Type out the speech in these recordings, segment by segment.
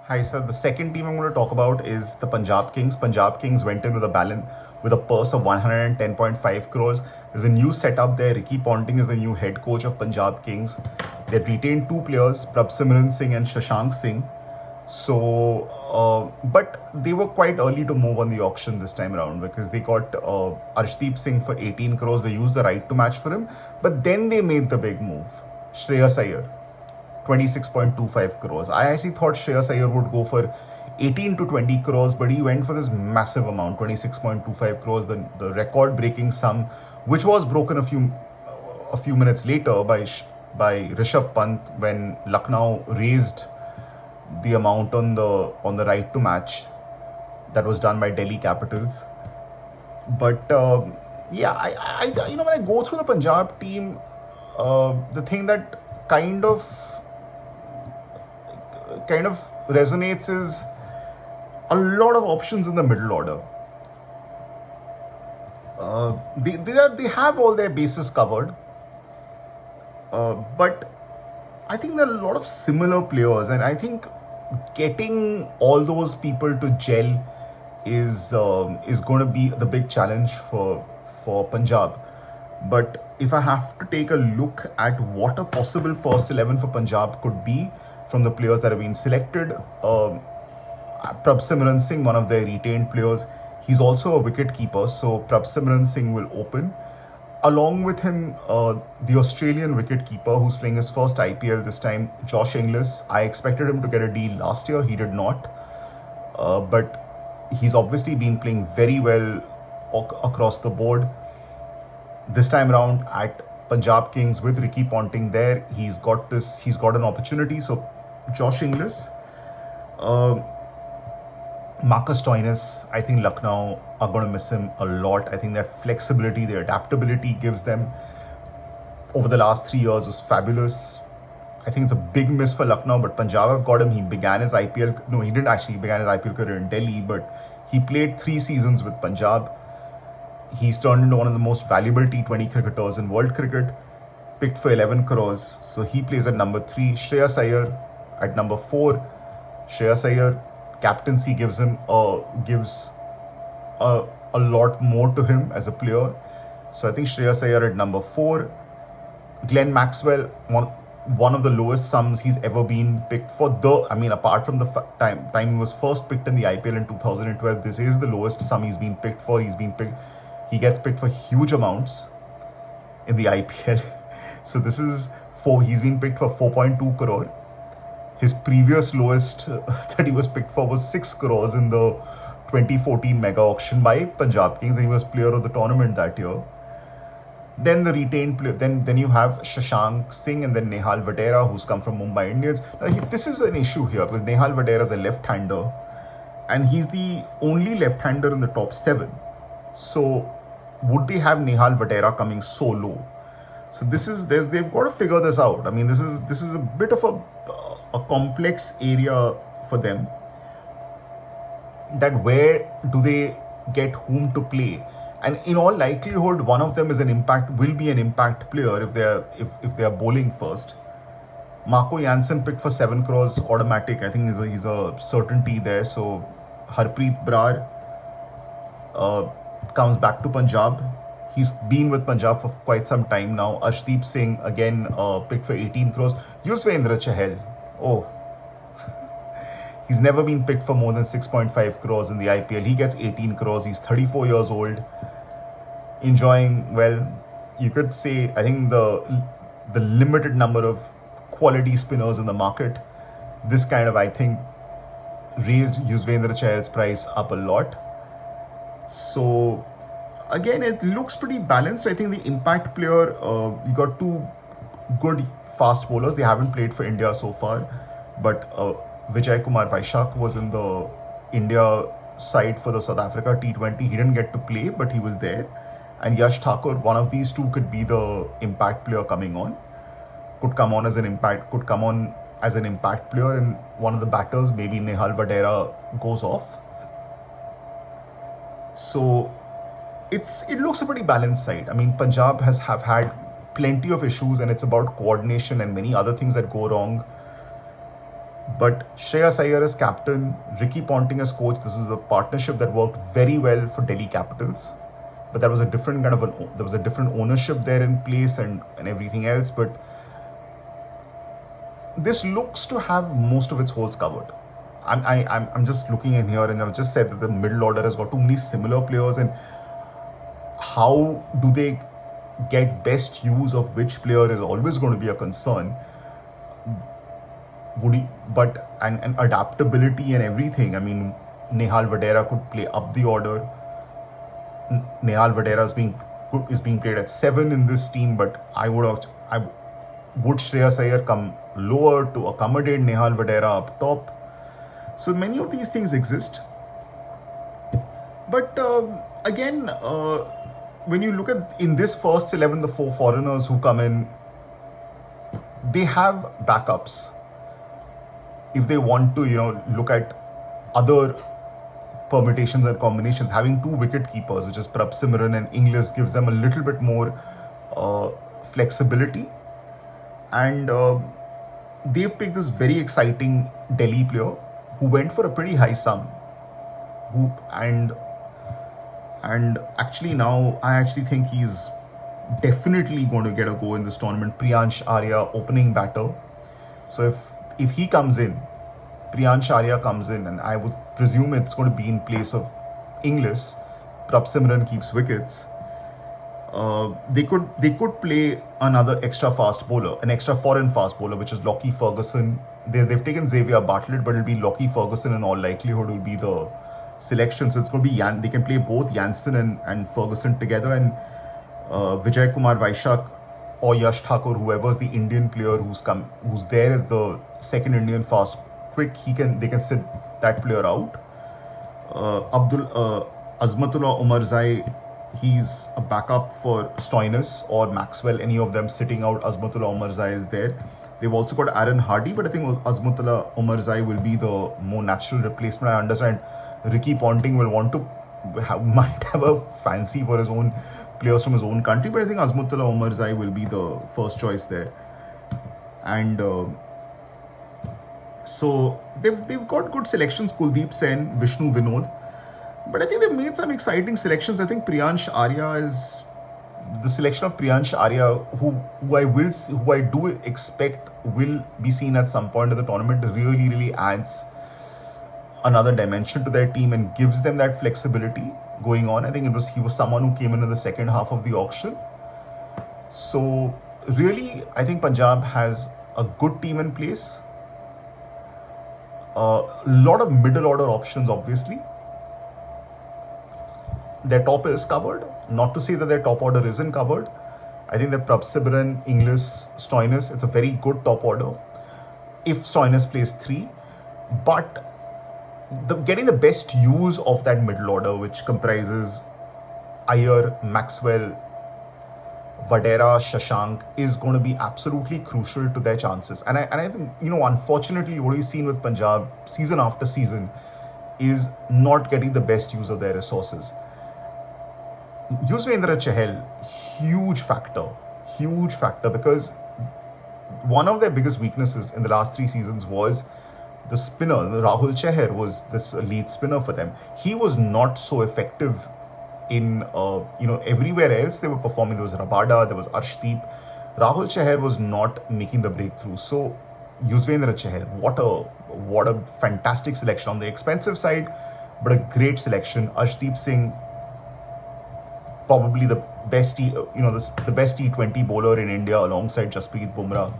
Hi, sir. The second team I'm going to talk about is the Punjab Kings. Punjab Kings went in with a balance with a purse of 110.5 crores. There's a new setup there. Ricky Ponting is the new head coach of Punjab Kings. They've retained two players, Prabsimran Singh and Shashank Singh. But they were quite early to move on the auction this time around because they got Arshdeep Singh for 18 crores. They used the right to match for him, but then they made the big move. Shreyas Iyer, 26.25 crores. I actually thought Shreyas Iyer would go for 18 to 20 crores, but he went for this massive amount, 26.25 crores, the record-breaking sum, which was broken a few minutes later by Rishabh Pant when Lucknow raised the amount on the right to match that was done by Delhi Capitals. But yeah, when I go through the Punjab team, the thing that kind of resonates is a lot of options in the middle order. They have all their bases covered, but I think there are a lot of similar players, and I think getting all those people to gel is going to be the big challenge for Punjab. But if I have to take a look at what a possible first 11 for Punjab could be from the players that have been selected, Prabsimran Singh, one of their retained players, he's also a wicket keeper, so Prabsimran Singh will open. Along with him, the Australian wicket keeper who's playing his first IPL this time, Josh Inglis. I expected him to get a deal last year. He did not. But he's obviously been playing very well across the board. This time around at Punjab Kings with Ricky Ponting there, he's got an opportunity. So Josh Inglis, Marcus Stoinis, I think Lucknow are going to miss him a lot. I think that flexibility, the adaptability gives them over the last 3 years was fabulous. I think it's a big miss for Lucknow, but Punjab have got him. He began his IPL, no, he didn't actually, he began his IPL career in Delhi, but he played 3 seasons with Punjab. He's turned into one of the most valuable T20 cricketers in world cricket, picked for 11 crores. So he plays at number 3. Shreyas Iyer at number 4. Shreyas Iyer, captaincy gives a lot more to him as a player. So I think Shreyas Iyer at number 4. Glenn Maxwell, one of the lowest sums he's ever been picked for. Apart from the time he was first picked in the IPL in 2012, this is the lowest sum he's been picked for. He gets picked for huge amounts in the IPL. So he's been picked for 4.2 crore. His previous lowest that he was picked for was 6 crores in the 2014 mega auction by Punjab Kings, and he was player of the tournament that year. Then the retained player, then you have Shashank Singh and then Nehal Vadera, who's come from Mumbai Indians. Now, this is an issue here because Nehal Vadera is a left-hander, and he's the only left-hander in the top 7. So would they have Nehal Vadera coming so low? So they've got to figure this out. I mean, this is a bit of a complex area for them. That where do they get whom to play? And in all likelihood, one of them will be an impact player if they are bowling first. Marco Jansen picked for 7 crores automatic. I think he's a certainty there. So Harpreet Brar comes back to Punjab. He's been with Punjab for quite some time now. Arshdeep Singh again picked for 18 crores. Yuzvendra Chahal, he's never been picked for more than 6.5 crores in the IPL. He gets 18 crores. He's 34 years old. Enjoying, well, you could say, I think the limited number of quality spinners in the market. This kind of, I think, raised Yuzvendra Chahal's price up a lot. So again, it looks pretty balanced. I think the impact player, you got 2 good fast bowlers. They haven't played for India so far, but Vijay Kumar Vaishak was in the India side for the South Africa T20. He didn't get to play, but he was there. And Yash Thakur, one of these 2 could be the impact player coming on. Could come on as an impact player, and one of the batters, maybe Nehal Vadera, goes off. So it looks a pretty balanced side. I mean, Punjab have had plenty of issues, and it's about coordination and many other things that go wrong. But Shreyas Iyer as captain, Ricky Ponting as coach, this is a partnership that worked very well for Delhi Capitals. But there was a different kind of there was a different ownership there in place and everything else. But this looks to have most of its holes covered. I'm just looking in here, and I've just said that the middle order has got too many similar players, and how do they get best use of which player is always going to be a concern. And adaptability and everything. I mean, Nehal Vadera could play up the order. Nehal Vadera is being played at 7 in this team, but I would Shreyas Iyer come lower to accommodate Nehal Vadera up top. So many of these things exist. But again, when you look at in this first 11, the 4 foreigners who come in, they have backups. If they want to, look at other permutations and combinations, having 2 wicket keepers, which is Prabh Simran and Inglis, gives them a little bit more flexibility. And they've picked this very exciting Delhi player who went for a pretty high sum. And actually now, I actually think he's definitely going to get a go in this tournament. Priyansh Arya, opening batter. So if he comes in, Priyansh Arya comes in, and I would presume it's going to be in place of Inglis. Prabh Simran keeps wickets. They could play another extra fast bowler, an extra foreign fast bowler, which is Lockie Ferguson. They've taken Xavier Bartlett, but it'll be Lockie Ferguson in all likelihood will be the selection. So it's going to be they can play both Jansen and Ferguson together, and Vijay Kumar Vaishak or Yash Thakur, whoever's the Indian player who's there as the second Indian fast quick, they can sit that player out. Azmatullah Omarzai, he's a backup for Stoinis or Maxwell, any of them sitting out. Azmatullah Omarzai is there. They've also got Aaron Hardy, but I think Azmatullah Omarzai will be the more natural replacement. I understand Ricky Ponting might have a fancy for his own players from his own country, but I think Azmatullah Omarzai will be the first choice there. And so they've got good selections. Kuldeep Sen, Vishnu Vinod, but I think they've made some exciting selections. I think Priyansh Arya is the selection of Priyansh Arya, who I do expect will be seen at some point in the tournament. Really adds another dimension to their team and gives them that flexibility going on. I think he was someone who came in the second half of the auction. So really, I think Punjab has a good team in place. A lot of middle order options, obviously. Their top is covered. Not to say that their top order isn't covered. I think that Prabh Simran, Inglis, Stoinis, it's a very good top order. If Stoinis plays 3, but getting the best use of that middle order, which comprises Iyer, Maxwell, Vadera, Shashank, is going to be absolutely crucial to their chances. And I think, unfortunately, what we've seen with Punjab season after season is not getting the best use of their resources. Yuzvendra Chahal, huge factor, because one of their biggest weaknesses in the last 3 seasons was the spinner. Rahul Chahar was this lead spinner for them. He was not so effective in, everywhere else they were performing. There was Rabada, there was Arshdeep. Rahul Chahar was not making the breakthrough. So Yuzvendra Chahal, what a fantastic selection on the expensive side, but a great selection. Arshdeep Singh, probably the best the best T20 bowler in India alongside Jasprit Bumrah.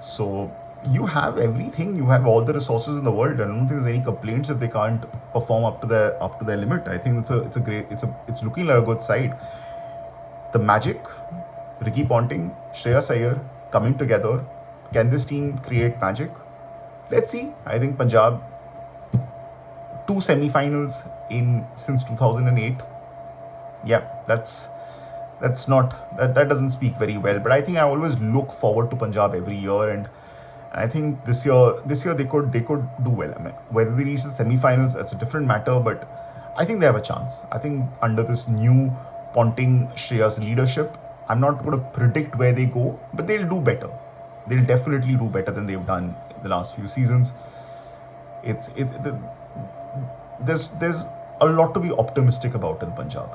So you have everything. You have all the resources in the world. I don't think there's any complaints if they can't perform up to their limit. I think it's looking like a good side. The magic, Ricky Ponting, Shreyas Iyer coming together. Can this team create magic? Let's see. I think Punjab, 2 semi-finals since 2008. Yeah, that doesn't speak very well. But I think I always look forward to Punjab every year, and I think this year they could do well. I mean, whether they reach the semi-finals, that's a different matter. But I think they have a chance. I think under this new Ponting-Shreyas leadership, I'm not going to predict where they go, but they'll do better. They'll definitely do better than they've done the last few seasons. It's there's a lot to be optimistic about in Punjab.